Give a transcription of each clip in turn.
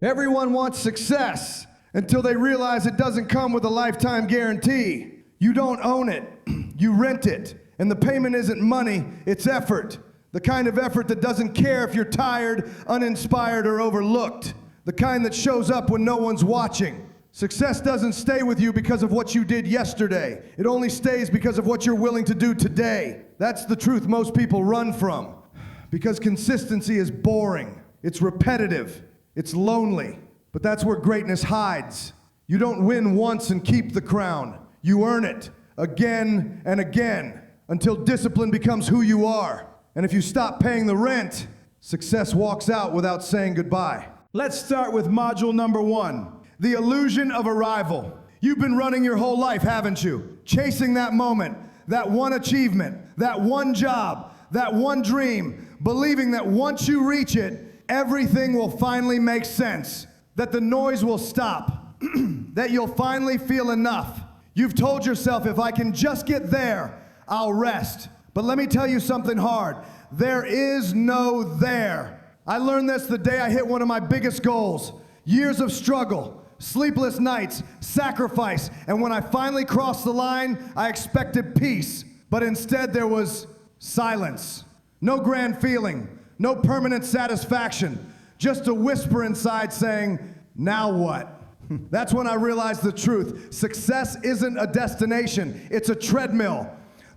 Everyone wants success until they realize it doesn't come with a lifetime guarantee. You don't own it, you rent it. And the payment isn't money, it's effort. The kind of effort that doesn't care if you're tired, uninspired, or overlooked. The kind that shows up when no one's watching. Success doesn't stay with you because of what you did yesterday. It only stays because of what you're willing to do today. That's the truth most people run from. Because consistency is boring. It's repetitive. It's lonely. But that's where greatness hides. You don't win once and keep the crown. You earn it again and again until discipline becomes who you are. And if you stop paying the rent, success walks out without saying goodbye. Let's start with module number 1. The illusion of arrival. You've been running your whole life, haven't you? Chasing that moment, that one achievement, that one job, that one dream, believing that once you reach it, everything will finally make sense, that the noise will stop, that you'll finally feel enough. You've told yourself, if I can just get there, I'll rest. But let me tell you something hard. There is no there. I learned this the day I hit one of my biggest goals. Years of struggle. Sleepless nights, sacrifice, and when I finally crossed the line, I expected peace, but instead there was silence. No grand feeling, no permanent satisfaction, just a whisper inside saying, now what? That's when I realized the truth. Success isn't a destination, it's a treadmill.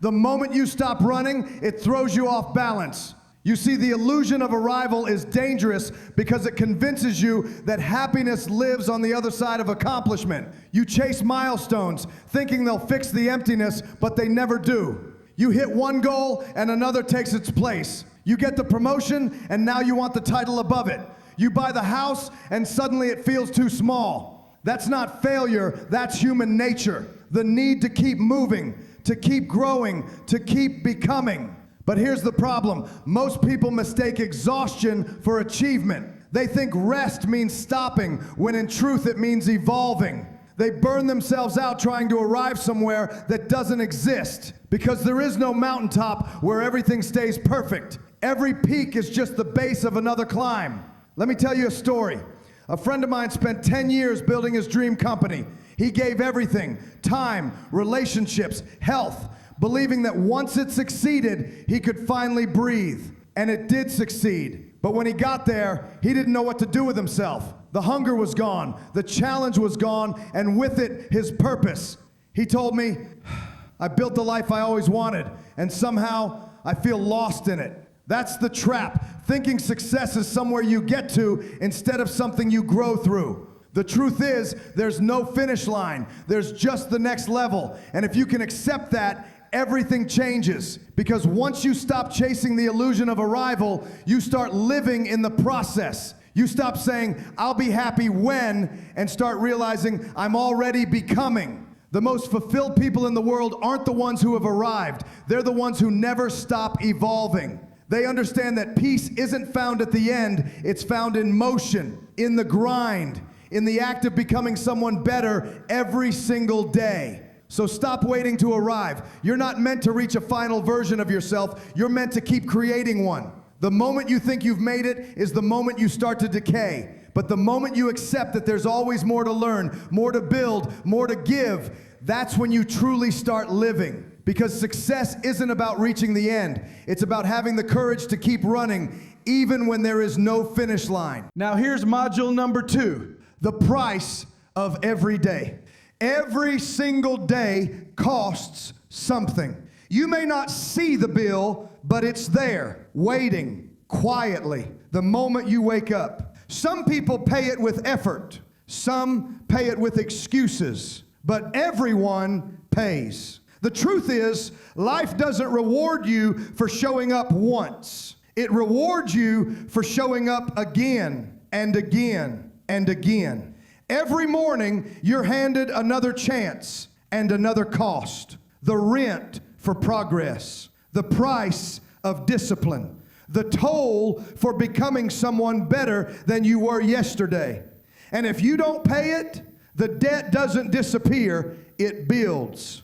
The moment you stop running, it throws you off balance. You see, the illusion of arrival is dangerous because it convinces you that happiness lives on the other side of accomplishment. You chase milestones, thinking they'll fix the emptiness, but they never do. You hit one goal and another takes its place. You get the promotion and now you want the title above it. You buy the house and suddenly it feels too small. That's not failure, that's human nature. The need to keep moving, to keep growing, to keep becoming. But here's the problem. Most people mistake exhaustion for achievement. They think rest means stopping, when in truth it means evolving. They burn themselves out trying to arrive somewhere that doesn't exist, because there is no mountaintop where everything stays perfect. Every peak is just the base of another climb. Let me tell you a story. A friend of mine spent 10 years building his dream company. He gave everything, time, relationships, health, believing that once it succeeded, he could finally breathe. And it did succeed. But when he got there, he didn't know what to do with himself. The hunger was gone, the challenge was gone, and with it, his purpose. He told me, I built the life I always wanted, and somehow I feel lost in it. That's the trap, thinking success is somewhere you get to instead of something you grow through. The truth is, there's no finish line. There's just the next level. And if you can accept that, everything changes. Because once you stop chasing the illusion of arrival, you start living in the process. You stop saying, I'll be happy when, and start realizing I'm already becoming. The most fulfilled people in the world aren't the ones who have arrived. They're the ones who never stop evolving. They understand that peace isn't found at the end, it's found in motion, in the grind, in the act of becoming someone better every single day. So stop waiting to arrive. You're not meant to reach a final version of yourself. You're meant to keep creating one. The moment you think you've made it is the moment you start to decay. But the moment you accept that there's always more to learn, more to build, more to give, that's when you truly start living. Because success isn't about reaching the end. It's about having the courage to keep running, even when there is no finish line. Now here's module number 2, the price of every day. Every single day costs something. You may not see the bill, but it's there, waiting quietly the moment you wake up. Some people pay it with effort. Some pay it with excuses. But everyone pays. The truth is, life doesn't reward you for showing up once. It rewards you for showing up again and again and again. Every morning, you're handed another chance and another cost. The rent for progress, the price of discipline, the toll for becoming someone better than you were yesterday. And if you don't pay it, the debt doesn't disappear, it builds.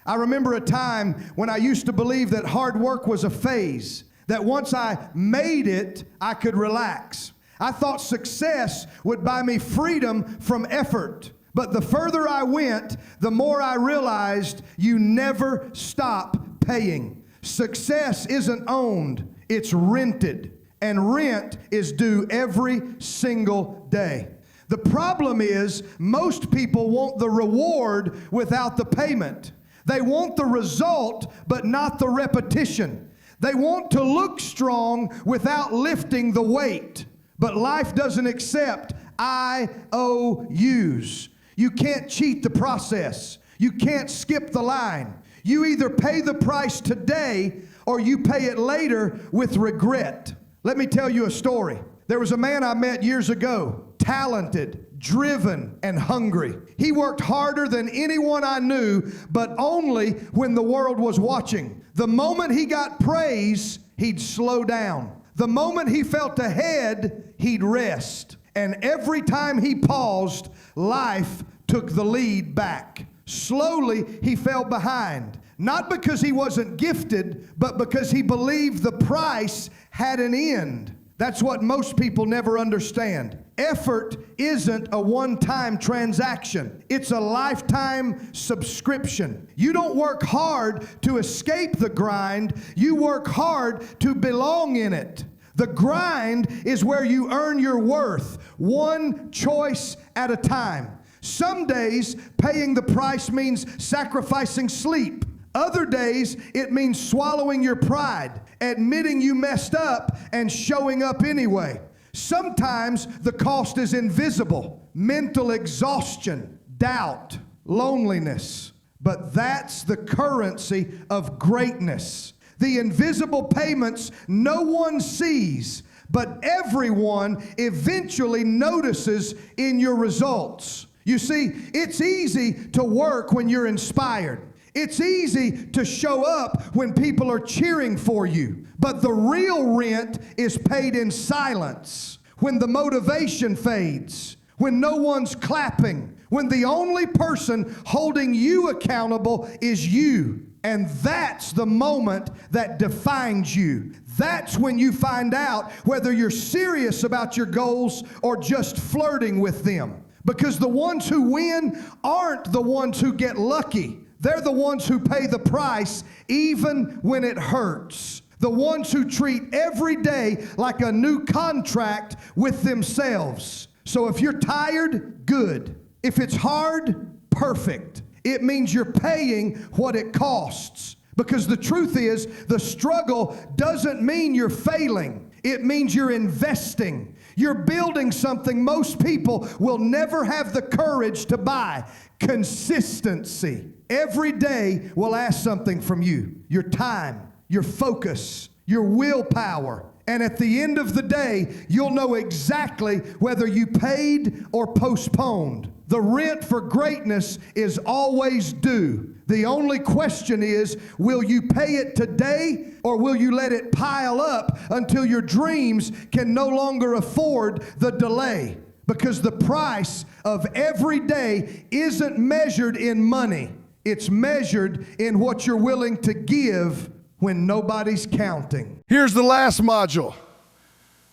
I remember a time when I used to believe that hard work was a phase, that once I made it, I could relax. I thought success would buy me freedom from effort. But the further I went, the more I realized you never stop paying. Success isn't owned, it's rented. And rent is due every single day. The problem is, most people want the reward without the payment. They want the result, but not the repetition. They want to look strong without lifting the weight. But life doesn't accept IOUs. You can't cheat the process. You can't skip the line. You either pay the price today or you pay it later with regret. Let me tell you a story. There was a man I met years ago, talented, driven, and hungry. He worked harder than anyone I knew, but only when the world was watching. The moment he got praise, he'd slow down. The moment he felt ahead, he'd rest. And every time he paused, life took the lead back. Slowly, he fell behind. Not because he wasn't gifted, but because he believed the price had an end. That's what most people never understand. Effort isn't a one-time transaction. It's a lifetime subscription. You don't work hard to escape the grind. You work hard to belong in it. The grind is where you earn your worth, one choice at a time. Some days, paying the price means sacrificing sleep. Other days, it means swallowing your pride, admitting you messed up, and showing up anyway. Sometimes the cost is invisible. Mental exhaustion, doubt, loneliness. But that's the currency of greatness. The invisible payments no one sees, but everyone eventually notices in your results. You see, it's easy to work when you're inspired. It's easy to show up when people are cheering for you. But the real rent is paid in silence, when the motivation fades, when no one's clapping, when the only person holding you accountable is you. And that's the moment that defines you. That's when you find out whether you're serious about your goals or just flirting with them. Because the ones who win aren't the ones who get lucky. They're the ones who pay the price even when it hurts. The ones who treat every day like a new contract with themselves. So if you're tired, good. If it's hard, perfect. It means you're paying what it costs. Because the truth is, the struggle doesn't mean you're failing. It means you're investing. You're building something most people will never have the courage to buy. Consistency. Every day will ask something from you. Your time, your focus, your willpower. And at the end of the day, you'll know exactly whether you paid or postponed. The rent for greatness is always due. The only question is, will you pay it today or will you let it pile up until your dreams can no longer afford the delay? Because the price of every day isn't measured in money. It's measured in what you're willing to give when nobody's counting. Here's the last module.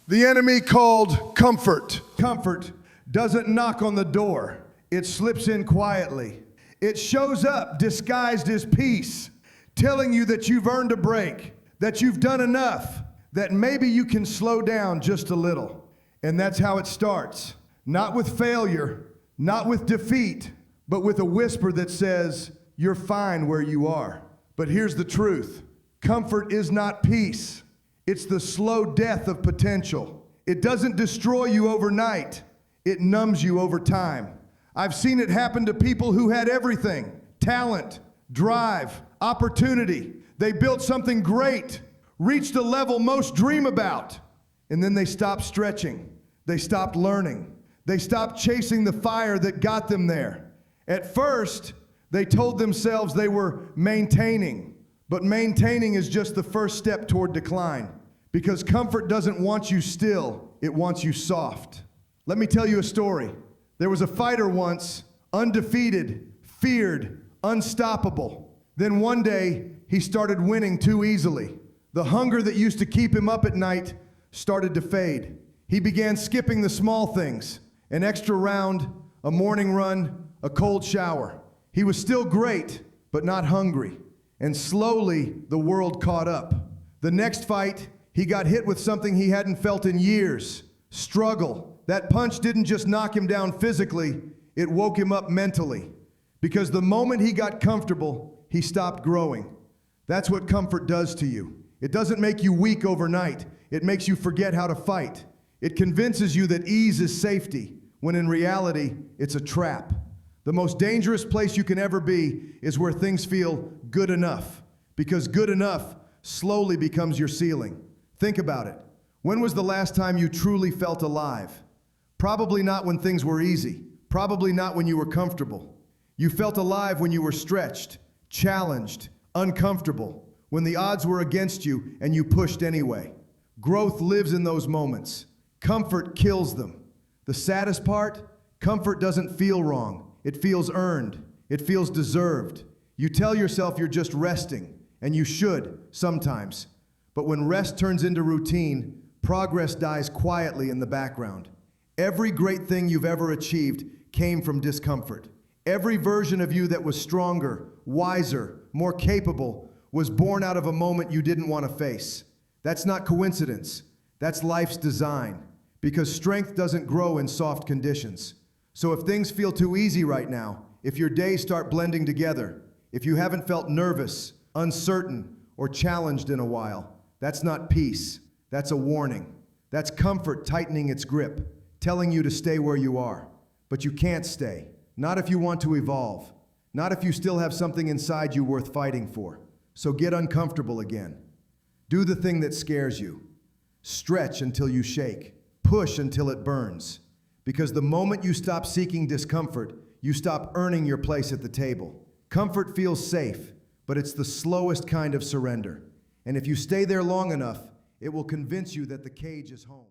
The enemy called comfort. Comfort doesn't knock on the door. It slips in quietly. It shows up disguised as peace, telling you that you've earned a break, that you've done enough, that maybe you can slow down just a little. And that's how it starts. Not with failure, not with defeat, but with a whisper that says, you're fine where you are. But here's the truth. Comfort is not peace. It's the slow death of potential. It doesn't destroy you overnight. It numbs you over time. I've seen it happen to people who had everything: talent, drive, opportunity. They built something great, reached a level most dream about, and then they stopped stretching. They stopped learning. They stopped chasing the fire that got them there. At first, they told themselves they were maintaining, but maintaining is just the first step toward decline, because comfort doesn't want you still, it wants you soft. Let me tell you a story. There was a fighter once, undefeated, feared, unstoppable. Then one day, he started winning too easily. The hunger that used to keep him up at night started to fade. He began skipping the small things, an extra round, a morning run, a cold shower. He was still great, but not hungry. And slowly, the world caught up. The next fight, he got hit with something he hadn't felt in years. Struggle. That punch didn't just knock him down physically, it woke him up mentally. Because the moment he got comfortable, he stopped growing. That's what comfort does to you. It doesn't make you weak overnight. It makes you forget how to fight. It convinces you that ease is safety, when in reality, it's a trap. The most dangerous place you can ever be is where things feel good enough, because good enough slowly becomes your ceiling. Think about it. When was the last time you truly felt alive? Probably not when things were easy. Probably not when you were comfortable. You felt alive when you were stretched, challenged, uncomfortable, when the odds were against you and you pushed anyway. Growth lives in those moments. Comfort kills them. The saddest part? Comfort doesn't feel wrong. It feels earned. It feels deserved. You tell yourself you're just resting, and you should sometimes. But when rest turns into routine, progress dies quietly in the background. Every great thing you've ever achieved came from discomfort. Every version of you that was stronger, wiser, more capable was born out of a moment you didn't want to face. That's not coincidence. That's life's design. Because strength doesn't grow in soft conditions. So if things feel too easy right now, if your days start blending together, if you haven't felt nervous, uncertain, or challenged in a while, that's not peace. That's a warning. That's comfort tightening its grip, telling you to stay where you are. But you can't stay. Not if you want to evolve. Not if you still have something inside you worth fighting for. So get uncomfortable again. Do the thing that scares you. Stretch until you shake. Push until it burns. Because the moment you stop seeking discomfort, you stop earning your place at the table. Comfort feels safe, but it's the slowest kind of surrender. And if you stay there long enough, it will convince you that the cage is home.